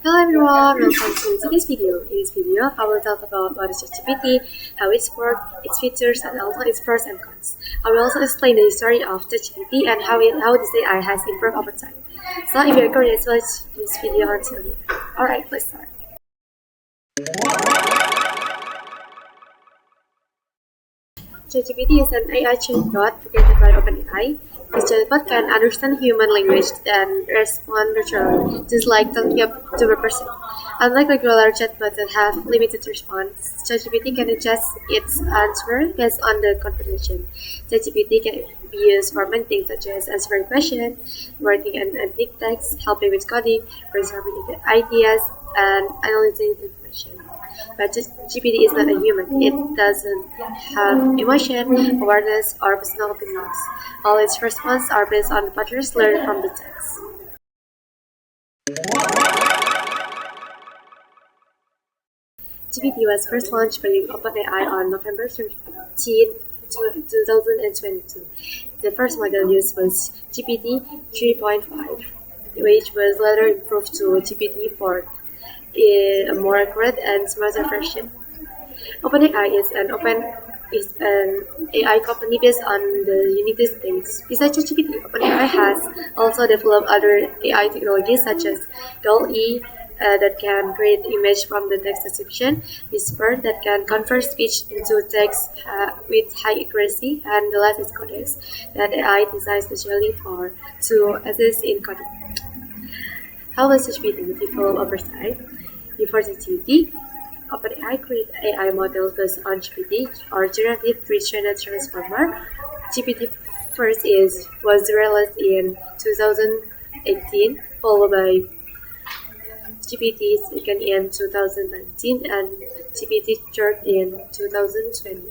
Hello everyone, welcome to today's video. In this video, I will talk about what is ChatGPT, how it works, its features, and also its pros and cons. I will also explain the history of ChatGPT and how this AI has improved over time. So if you're curious, watch this video until the end. Alright, let's start. ChatGPT is an AI chatbot created by OpenAI. This chatbot can understand human language and respond naturally, just like talking to a person. Unlike regular chatbots that have limited response, ChatGPT can adjust its answer based on the conversation. ChatGPT can be used for many things such as answering questions, writing and editing text, helping with coding, brainstorming ideas, and analyzing information. But GPT is not a human. It doesn't have emotion, awareness, or personal opinions. All its responses are based on patterns learned from the text. GPT was first launched by OpenAI on November 13, 2022. The first model used was GPT 3.5, which was later improved to GPT 4, a more accurate and smarter version. OpenAI is an AI company based on the United States. Besides ChatGPT, OpenAI has also developed other AI technologies such as DALL-E that can create image from the text description, Whisper that can convert speech into text with high accuracy, and the last is Codex that AI designed specially for to assist in coding. How does ChatGPT develop over time? Before ChatGPT, OpenAI created AI models based on GPT or Generative Pre-trained Transformer. GPT first was released in 2018, followed by GPT second in 2019 and GPT third in 2020.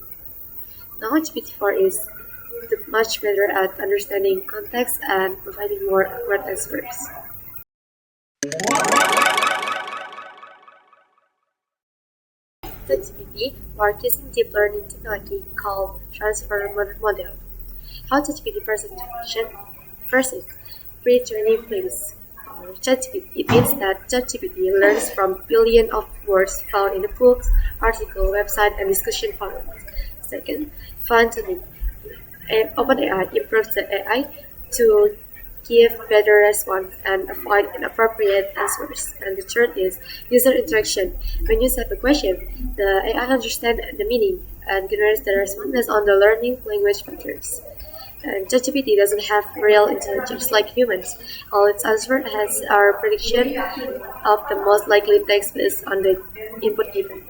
Now GPT-4 is much better at understanding context and providing more accurate answers. ChatGPT works using deep learning technology called transformer model. How ChatGPT processes information? First is pre-training phase. ChatGPT. It means that ChatGPT learns from billions of words found in the books, article, website, and discussion forums. Second, fine-tuning. OpenAI improves the AI to give better response and avoid inappropriate answers. And the third is user interaction. When you set a question, the AI understands the meaning and generates the response based on the learning language patterns. And ChatGPT doesn't have real intelligence like humans. All its answers are prediction of the most likely text based on the input given.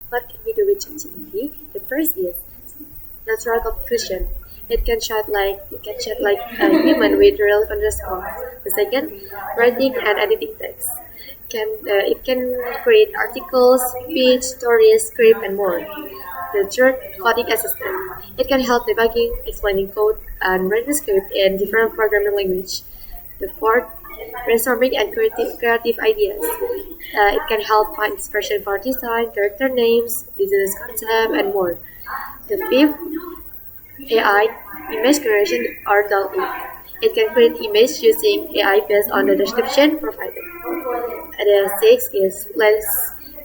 What can we do with ChatGPT? The first is natural composition. It can chat like a human with relevant response. The second, writing and editing text. It can create articles, speech, stories, script, and more. The third, coding assistant. It can help debugging, explaining code, and writing script in different programming language. The fourth, brainstorming and creative ideas. It can help find inspiration for design, character names, business concept, and more. The fifth, AI image generation or DALL-E. It can create image using AI based on the description provided. And the sixth is less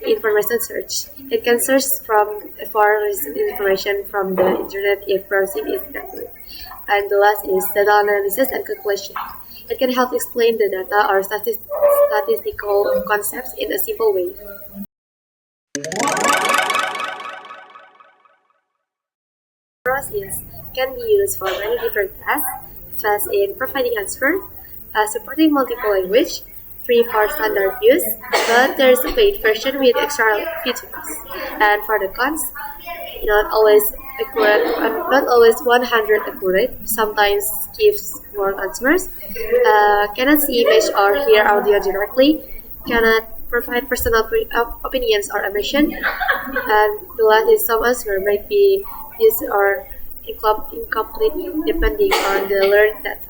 information search. It can search for recent information from the internet if browsing is necessary. And the last is data analysis and calculation. It can help explain the data or statistical concepts in a simple way. Process can be used for many different tasks, fast in providing answers, supporting multiple language, free for standard use, but there is a paid version with extra features. And for the cons, not always accurate, not always 100 accurate, sometimes gives wrong answers, cannot see image or hear audio directly, cannot provide personal opinions or emotion, and the last is some answer might be used or incomplete depending on the learned data.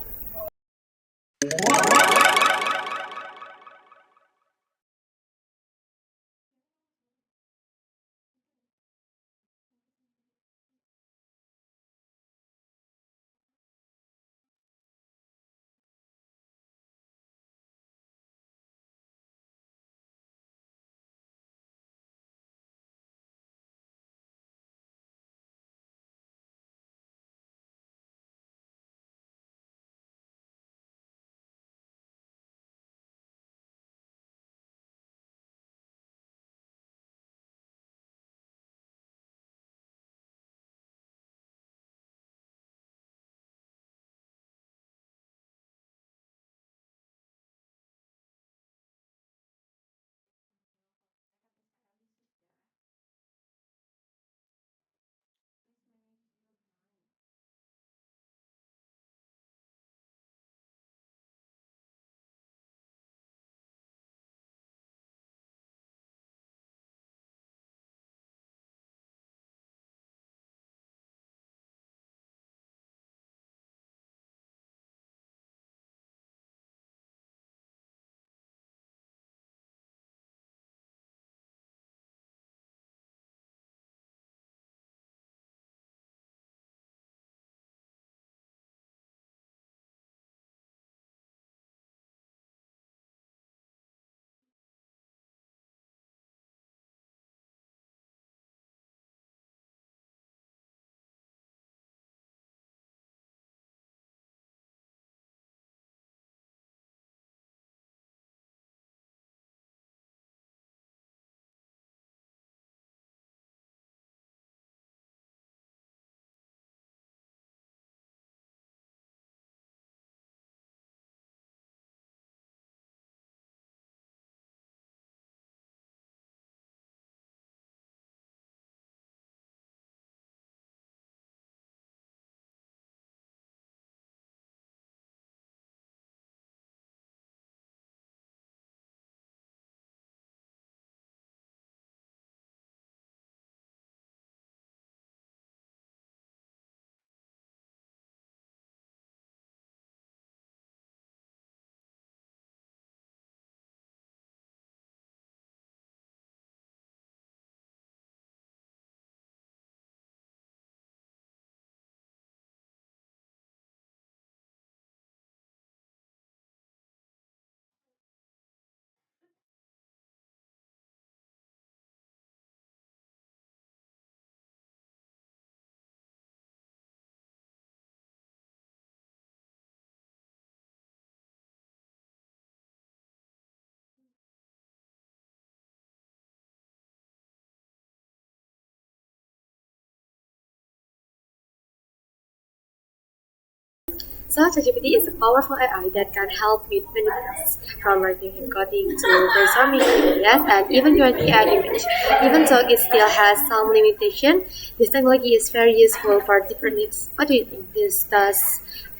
So ChatGPT is a powerful AI that can help with many tasks, from writing and coding to brainstorming ideas and even creating an image. Even though it still has some limitation, this technology is very useful for different needs. What do you think? Does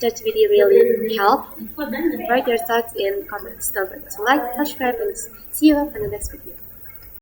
ChatGPT really help? Write your thoughts in comments. Don't forget to like, subscribe, and see you on the next video.